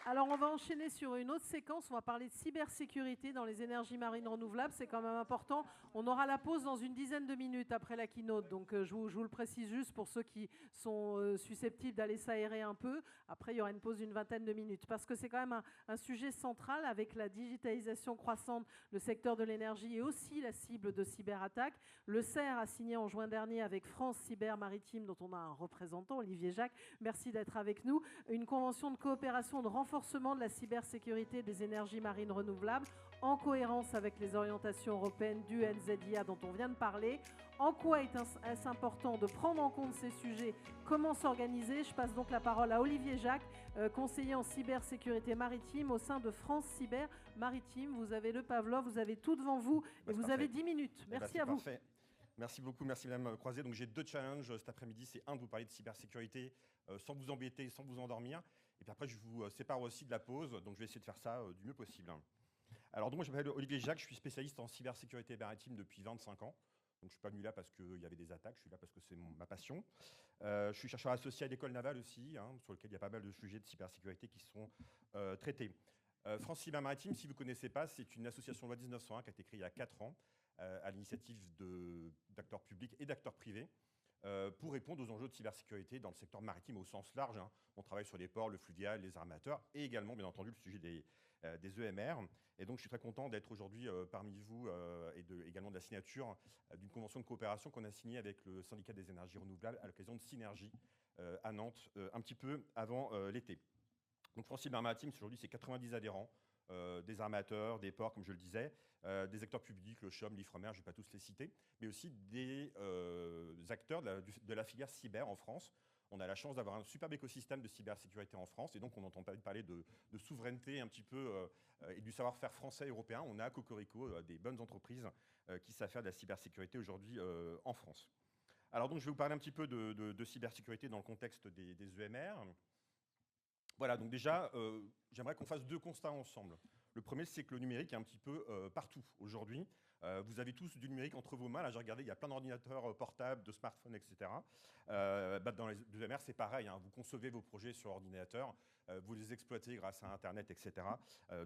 Alors, on va enchaîner sur une autre séquence. On va parler de cybersécurité dans les énergies marines renouvelables. C'est quand même important. On aura la pause dans une dizaine de minutes après la keynote. Donc, je vous le précise juste pour ceux qui sont susceptibles d'aller s'aérer un peu. Après, il y aura une pause d'une vingtaine de minutes. Parce que c'est quand même un sujet central avec la digitalisation croissante. Le secteur de l'énergie est aussi la cible de cyberattaques. Le CER a signé en juin dernier avec France Cyber Maritime, dont on a un représentant, Olivier Jacques. Merci d'être avec nous. Une convention de coopération de renforcement de la cybersécurité des énergies marines renouvelables en cohérence avec les orientations européennes du NZIA dont on vient de parler. En quoi est-ce important de prendre en compte ces sujets? Comment s'organiser? Je passe donc la parole à Olivier Jacques, conseiller en cybersécurité maritime au sein de France Cyber Maritime. Vous avez le Pavlov, vous avez tout devant vous et vous avez 10 minutes. Merci à vous. Parfait. Merci beaucoup, merci Madame Croiset. Donc j'ai deux challenges cet après-midi. C'est un, de vous parler de cybersécurité sans vous embêter, sans vous endormir. Et puis après, je vous sépare aussi de la pause. Donc je vais essayer de faire ça du mieux possible. Alors donc moi, je m'appelle Olivier Jacques. Je suis spécialiste en cybersécurité maritime depuis 25 ans. Donc je ne suis pas venu là parce qu'il y avait des attaques. Je suis là parce que c'est ma passion. Je suis chercheur associé à l'école navale aussi, sur lequel il y a pas mal de sujets de cybersécurité qui sont traités. France Cyber Maritime, si vous ne connaissez pas, c'est une association loi 1901 qui a été créée il y a 4 ans à l'initiative d'acteurs publics et d'acteurs privés pour répondre aux enjeux de cybersécurité dans le secteur maritime au sens large. On travaille sur les ports, le fluvial, les armateurs et également, bien entendu, le sujet des EMR. Et donc, je suis très content d'être aujourd'hui parmi vous et également de la signature d'une convention de coopération qu'on a signée avec le syndicat des énergies renouvelables à l'occasion de Synergie à Nantes, un petit peu avant l'été. Donc, France Cyber Maritime, aujourd'hui, c'est 90 adhérents. Des armateurs, des ports, comme je le disais, des acteurs publics, le CHUM, l'Ifremer, je ne vais pas tous les citer, mais aussi des acteurs de la filière cyber en France. On a la chance d'avoir un superbe écosystème de cybersécurité en France, et donc on entend parler de souveraineté un petit peu et du savoir-faire français et européen. On a à Cocorico des bonnes entreprises qui savent faire de la cybersécurité aujourd'hui en France. Alors donc je vais vous parler un petit peu de cybersécurité dans le contexte des EMR. Voilà, donc déjà, j'aimerais qu'on fasse deux constats ensemble. Le premier, c'est que le numérique est un petit peu partout aujourd'hui. Vous avez tous du numérique entre vos mains. Là, j'ai regardé, il y a plein d'ordinateurs portables, de smartphones, etc. Dans les EMR, c'est pareil. Vous concevez vos projets sur ordinateur, vous les exploitez grâce à Internet, etc.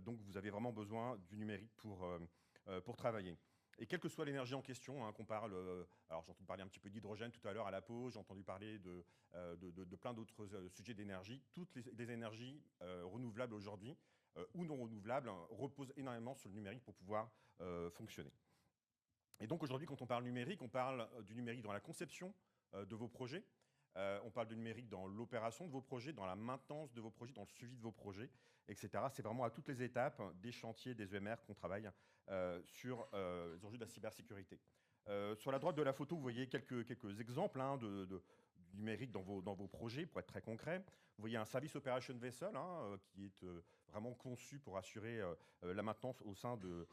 Donc, vous avez vraiment besoin du numérique pour travailler. Et quelle que soit l'énergie en question, qu'on parle, alors j'ai entendu parler un petit peu d'hydrogène tout à l'heure à la pause, j'ai entendu parler de plein d'autres sujets d'énergie. Toutes les énergies renouvelables aujourd'hui ou non renouvelables reposent énormément sur le numérique pour pouvoir fonctionner. Et donc aujourd'hui, quand on parle numérique, on parle du numérique dans la conception de vos projets. On parle de numérique dans l'opération de vos projets, dans la maintenance de vos projets, dans le suivi de vos projets, etc. C'est vraiment à toutes les étapes des chantiers, des EMR qu'on travaille sur les enjeux de la cybersécurité. Sur la droite de la photo, vous voyez quelques exemples du numérique dans vos projets, pour être très concret. Vous voyez un Service Operation Vessel qui est vraiment conçu pour assurer la maintenance au sein de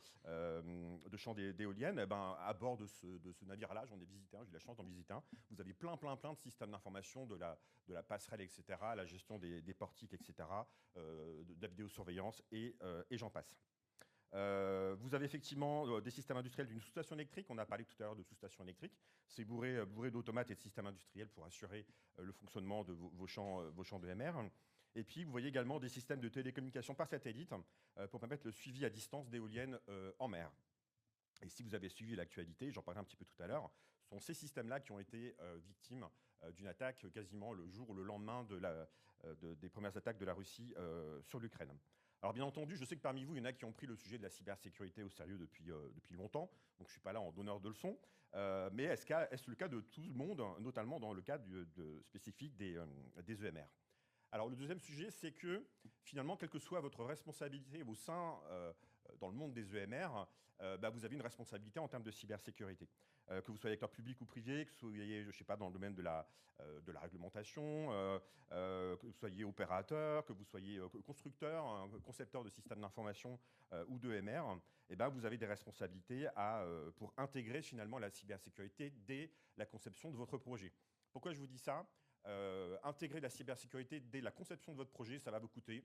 champs d'éoliennes. À bord de ce navire-là, j'en ai visité un, j'ai eu la chance d'en visiter un. Vous avez plein de systèmes d'information de la passerelle, etc., la gestion des portiques, etc., de la vidéosurveillance et j'en passe. Vous avez effectivement des systèmes industriels d'une sous-station électrique. On a parlé tout à l'heure de sous-station électrique. C'est bourré d'automates et de systèmes industriels pour assurer le fonctionnement de vos champs d'EMR. Et puis, vous voyez également des systèmes de télécommunication par satellite pour permettre le suivi à distance d'éoliennes en mer. Et si vous avez suivi l'actualité, j'en parlais un petit peu tout à l'heure, ce sont ces systèmes-là qui ont été victimes d'une attaque quasiment le jour ou le lendemain des premières attaques de la Russie sur l'Ukraine. Alors bien entendu, je sais que parmi vous, il y en a qui ont pris le sujet de la cybersécurité au sérieux depuis longtemps, donc je ne suis pas là en donneur de leçons, mais est-ce le cas de tout le monde, notamment dans le cas spécifique des EMR? Alors le deuxième sujet, c'est que finalement, quelle que soit votre responsabilité au sein, dans le monde des EMR, vous avez une responsabilité en termes de cybersécurité. Que vous soyez acteur public ou privé, que vous soyez, je ne sais pas, dans le domaine de la réglementation, que vous soyez opérateur, que vous soyez constructeur, concepteur de systèmes d'information ou d'EMR, vous avez des responsabilités pour intégrer finalement la cybersécurité dès la conception de votre projet. Pourquoi je vous dis ça ? Intégrer la cybersécurité dès la conception de votre projet, ça va vous coûter.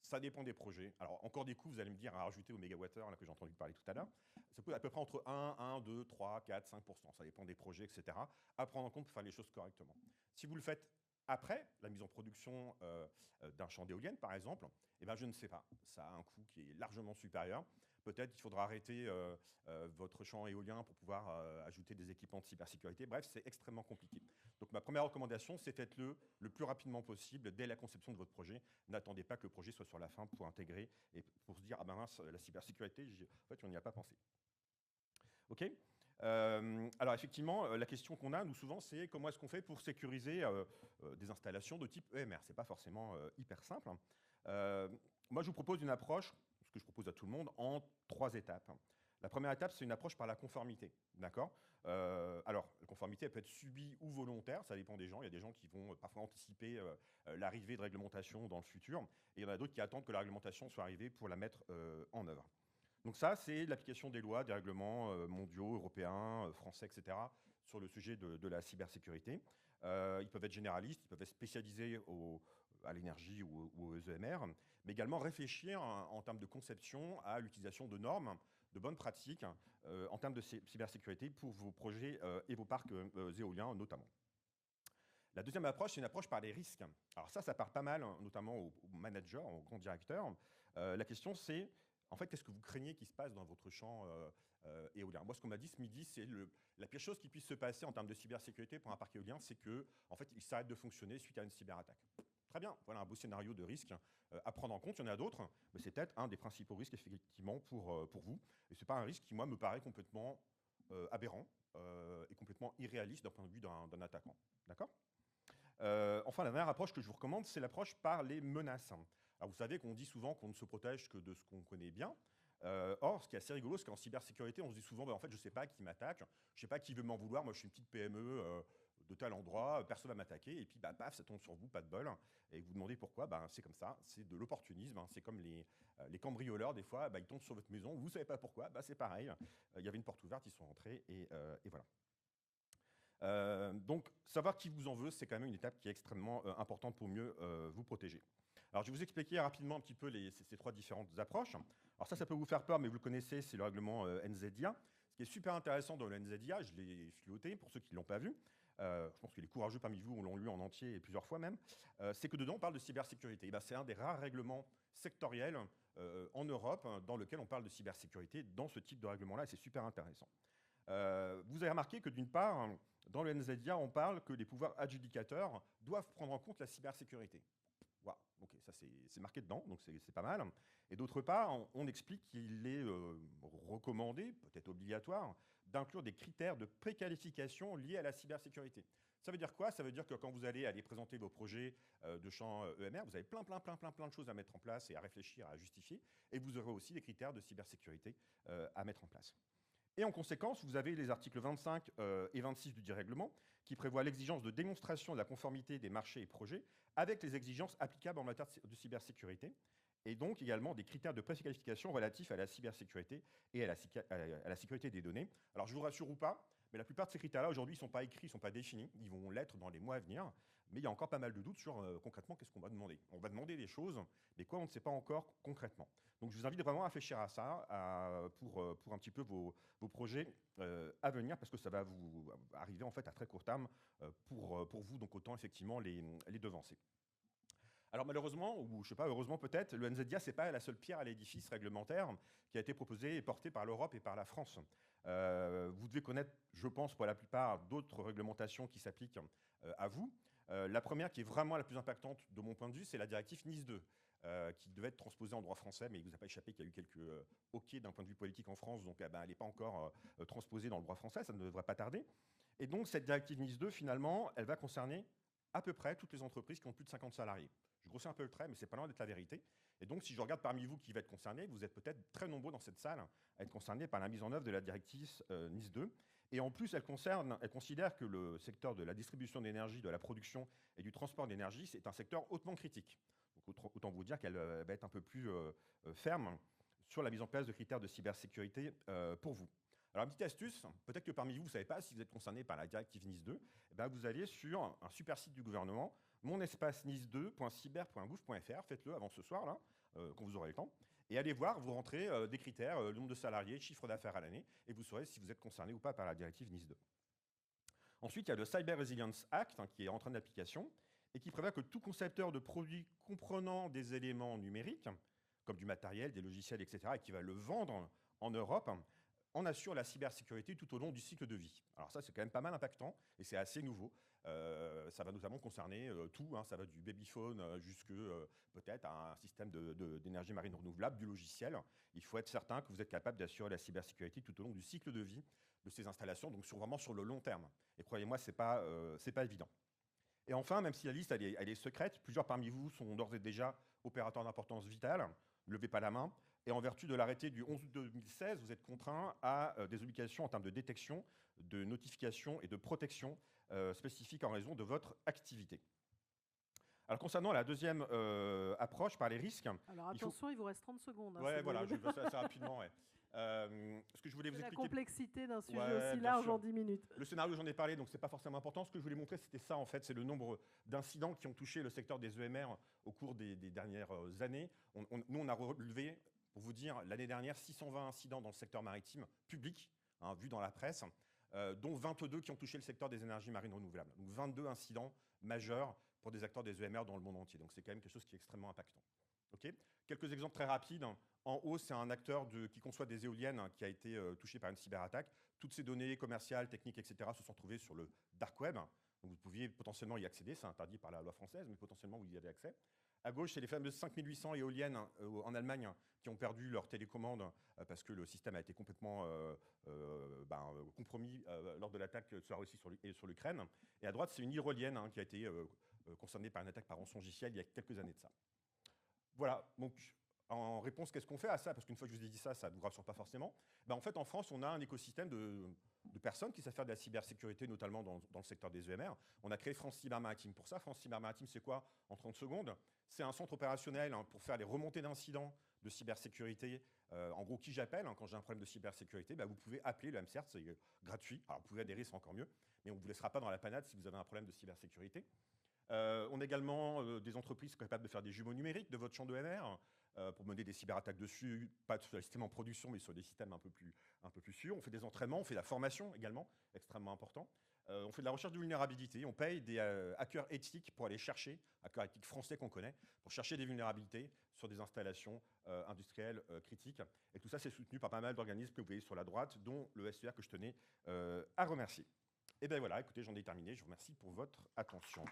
Ça dépend des projets. Alors, encore des coûts, vous allez me dire, à rajouter au mégawattheure là, que j'ai entendu parler tout à l'heure. Ça coûte à peu près entre 1, 2, 3, 4, 5%. Ça dépend des projets, etc. À prendre en compte pour faire les choses correctement. Si vous le faites Après la mise en production d'un champ d'éoliennes, par exemple, eh ben, je ne sais pas. Ça a un coût qui est largement supérieur. Peut-être qu'il faudra arrêter votre champ éolien pour pouvoir ajouter des équipements de cybersécurité. Bref, c'est extrêmement compliqué. Donc ma première recommandation, c'est faites-le le plus rapidement possible dès la conception de votre projet. N'attendez pas que le projet soit sur la fin pour intégrer et pour se dire, ah ben mince, la cybersécurité, en fait, on n'y a pas pensé. OK. Alors effectivement, la question qu'on a, nous, souvent, c'est comment est-ce qu'on fait pour sécuriser des installations de type EMR. Ce n'est pas forcément hyper simple. Moi, je vous propose une approche, ce que je propose à tout le monde, en 3 étapes. La première étape, c'est une approche par la conformité. D'accord. Alors, la conformité, elle peut être subie ou volontaire, ça dépend des gens. Il y a des gens qui vont parfois anticiper l'arrivée de réglementation dans le futur, et il y en a d'autres qui attendent que la réglementation soit arrivée pour la mettre en œuvre. Donc ça, c'est l'application des lois, des règlements mondiaux, européens, français, etc., sur le sujet de la cybersécurité. Ils peuvent être généralistes, ils peuvent être spécialisés à l'énergie ou aux EMR, mais également réfléchir en termes de conception à l'utilisation de normes, de bonnes pratiques en termes de cybersécurité pour vos projets et vos parcs éoliens notamment. La deuxième approche, c'est une approche par les risques. Alors ça parle pas mal, notamment aux managers, aux grands directeurs. La question, c'est en fait, qu'est-ce que vous craignez qui se passe dans votre champ éolien? Moi, ce qu'on m'a dit ce midi, c'est la pire chose qui puisse se passer en termes de cybersécurité pour un parc éolien, c'est que, en fait, il s'arrête de fonctionner suite à une cyberattaque. Très bien, voilà un beau scénario de risque à prendre en compte. Il y en a d'autres, mais c'est peut-être un des principaux risques, effectivement, pour vous. Et ce n'est pas un risque qui, moi, me paraît complètement aberrant et complètement irréaliste d'un point de vue d'un attaquant. D'accord. Enfin, la dernière approche que je vous recommande, c'est l'approche par les menaces. Alors, vous savez qu'on dit souvent qu'on ne se protège que de ce qu'on connaît bien. Or, ce qui est assez rigolo, c'est qu'en cybersécurité, on se dit souvent, en fait, je ne sais pas qui m'attaque, je ne sais pas qui veut m'en vouloir, moi je suis une petite PME de tel endroit, personne ne va m'attaquer, et puis paf, ça tombe sur vous, pas de bol, et vous demandez pourquoi, c'est comme ça, c'est de l'opportunisme, c'est comme les cambrioleurs, des fois, ils tombent sur votre maison, vous ne savez pas pourquoi, c'est pareil, il y avait une porte ouverte, ils sont rentrés, et voilà. Donc, savoir qui vous en veut, c'est quand même une étape qui est extrêmement importante pour mieux vous protéger. Alors, je vais vous expliquer rapidement un petit peu ces 3 différentes approches. Alors ça peut vous faire peur, mais vous le connaissez, c'est le règlement NZIA. Ce qui est super intéressant dans le NZIA, je l'ai filouté pour ceux qui ne l'ont pas vu, je pense que les courageux parmi vous l'ont lu en entier et plusieurs fois même, c'est que dedans on parle de cybersécurité. C'est un des rares règlements sectoriels en Europe dans lequel on parle de cybersécurité dans ce type de règlement-là, et c'est super intéressant. Vous avez remarqué que d'une part, dans le NZIA, on parle que les pouvoirs adjudicateurs doivent prendre en compte la cybersécurité. Voilà, ok, ça c'est marqué dedans, donc c'est pas mal. Et d'autre part, on explique qu'il est recommandé, peut-être obligatoire, d'inclure des critères de préqualification liés à la cybersécurité. Ça veut dire quoi? Ça veut dire que quand vous allez présenter vos projets de champs EMR, vous avez plein de choses à mettre en place et à réfléchir, à justifier, et vous aurez aussi des critères de cybersécurité à mettre en place. Et en conséquence, vous avez les articles 25 et 26 du dit règlement qui prévoient l'exigence de démonstration de la conformité des marchés et projets avec les exigences applicables en matière de cybersécurité, et donc également des critères de préqualification relatifs à la cybersécurité et à la sécurité des données. Alors je vous rassure ou pas, mais la plupart de ces critères-là aujourd'hui ne sont pas écrits, ne sont pas définis, ils vont l'être dans les mois à venir, mais il y a encore pas mal de doutes sur concrètement qu'est-ce qu'on va demander. On va demander des choses, mais quoi on ne sait pas encore concrètement. Donc je vous invite vraiment à réfléchir à ça pour un petit peu vos projets à venir, parce que ça va vous arriver en fait à très court terme pour vous, donc autant effectivement les devancer. Alors malheureusement, ou je ne sais pas, heureusement peut-être, le NZIA, ce n'est pas la seule pierre à l'édifice réglementaire qui a été proposée et portée par l'Europe et par la France. Vous devez connaître, je pense, pour la plupart, d'autres réglementations qui s'appliquent à vous. La première, qui est vraiment la plus impactante de mon point de vue, c'est la directive NIS 2, qui devait être transposée en droit français, mais il ne vous a pas échappé qu'il y a eu quelques hoquets d'un point de vue politique en France, donc elle n'est pas encore transposée dans le droit français, ça ne devrait pas tarder. Et donc cette directive NIS 2, finalement, elle va concerner à peu près toutes les entreprises qui ont plus de 50 salariés. Je grossis un peu le trait, mais c'est pas loin d'être la vérité. Et donc, si je regarde parmi vous qui va être concerné, vous êtes peut-être très nombreux dans cette salle à être concernés par la mise en œuvre de la directive NIS 2. Et en plus, elle considère que le secteur de la distribution d'énergie, de la production et du transport d'énergie, c'est un secteur hautement critique. Donc, autant vous dire qu'elle va être un peu plus ferme sur la mise en place de critères de cybersécurité pour vous. Alors, une petite astuce, peut-être que parmi vous, vous ne savez pas si vous êtes concerné par la directive NIS 2, vous allez sur un super site du gouvernement, monespace-nis2.cyber.gouv.fr, faites-le avant ce soir, là, quand vous aurez le temps, et allez voir, vous rentrez des critères, le nombre de salariés, chiffre d'affaires à l'année, et vous saurez si vous êtes concerné ou pas par la directive NIS 2. Ensuite, il y a le Cyber Resilience Act qui est en train d'application, et qui prévoit que tout concepteur de produits comprenant des éléments numériques, comme du matériel, des logiciels, etc., et qui va le vendre en Europe, en assure la cybersécurité tout au long du cycle de vie. Alors ça, c'est quand même pas mal impactant, et c'est assez nouveau. Ça va notamment concerner tout, hein, ça va du babyphone jusque peut-être à un système d'énergie marine renouvelable, du logiciel. Il faut être certain que vous êtes capable d'assurer la cybersécurité tout au long du cycle de vie de ces installations, donc vraiment sur le long terme. Et croyez-moi, c'est pas évident. Et enfin, même si la liste elle est secrète, plusieurs parmi vous sont d'ores et déjà opérateurs d'importance vitale, ne levez pas la main, et en vertu de l'arrêté du 11 août 2016, vous êtes contraints à des obligations en termes de détection, de notification et de protection spécifiques en raison de votre activité. Alors concernant la deuxième approche par les risques... Alors attention, il vous reste 30 secondes. Ouais, voilà, je vais passer assez rapidement. Ouais. Ce que je voulais vous expliquer... La complexité d'un sujet aussi large en 10 minutes. Le scénario, j'en ai parlé, donc c'est pas forcément important. Ce que je voulais montrer, c'était ça, en fait, c'est le nombre d'incidents qui ont touché le secteur des EMR au cours des dernières années. Nous, on a relevé, pour vous dire, l'année dernière, 620 incidents dans le secteur maritime public, hein, vu dans la presse, dont 22 qui ont touché le secteur des énergies marines renouvelables. Donc 22 incidents majeurs pour des acteurs des EMR dans le monde entier. Donc c'est quand même quelque chose qui est extrêmement impactant. Okay. Quelques exemples très rapides. En haut, c'est un acteur qui conçoit des éoliennes qui a été touché par une cyberattaque. Toutes ces données commerciales, techniques, etc. se sont trouvées sur le dark web. Donc vous pouviez potentiellement y accéder. C'est interdit par la loi française, mais potentiellement vous y avez accès. À gauche, c'est les fameuses 5800 éoliennes en Allemagne qui ont perdu leur télécommande parce que le système a été complètement compromis lors de l'attaque sur la Russie et sur l'Ukraine. Et à droite, c'est une hydrolienne qui a été concernée par une attaque par rançongiciel il y a quelques années de ça. Voilà, donc en réponse, qu'est-ce qu'on fait à ça? Parce qu'une fois que je vous ai dit ça, ça ne vous rassure pas forcément. Ben, en fait, en France, on a un écosystème de personnes qui savent faire de la cybersécurité, notamment dans le secteur des EMR. On a créé France Cyber Maritime pour ça. France Cyber Maritime, c'est quoi? En 30 secondes, c'est un centre opérationnel pour faire les remontées d'incidents de cybersécurité. En gros, qui j'appelle quand j'ai un problème de cybersécurité, ben, vous pouvez appeler le MCERT, c'est gratuit. Alors, vous pouvez adhérer, c'est encore mieux, mais on ne vous laissera pas dans la panade si vous avez un problème de cybersécurité. On a également des entreprises capables de faire des jumeaux numériques de votre champ d'EMR pour mener des cyberattaques dessus, pas sur les systèmes en production, mais sur des systèmes un peu plus sûrs. On fait des entraînements, on fait de la formation également, extrêmement important. On fait de la recherche de vulnérabilité, on paye des hackers éthiques pour aller chercher, hackers éthiques français qu'on connaît, pour chercher des vulnérabilités sur des installations industrielles critiques. Et tout ça, c'est soutenu par pas mal d'organismes que vous voyez sur la droite, dont le SER que je tenais à remercier. Et bien voilà, écoutez, j'en ai terminé. Je vous remercie pour votre attention.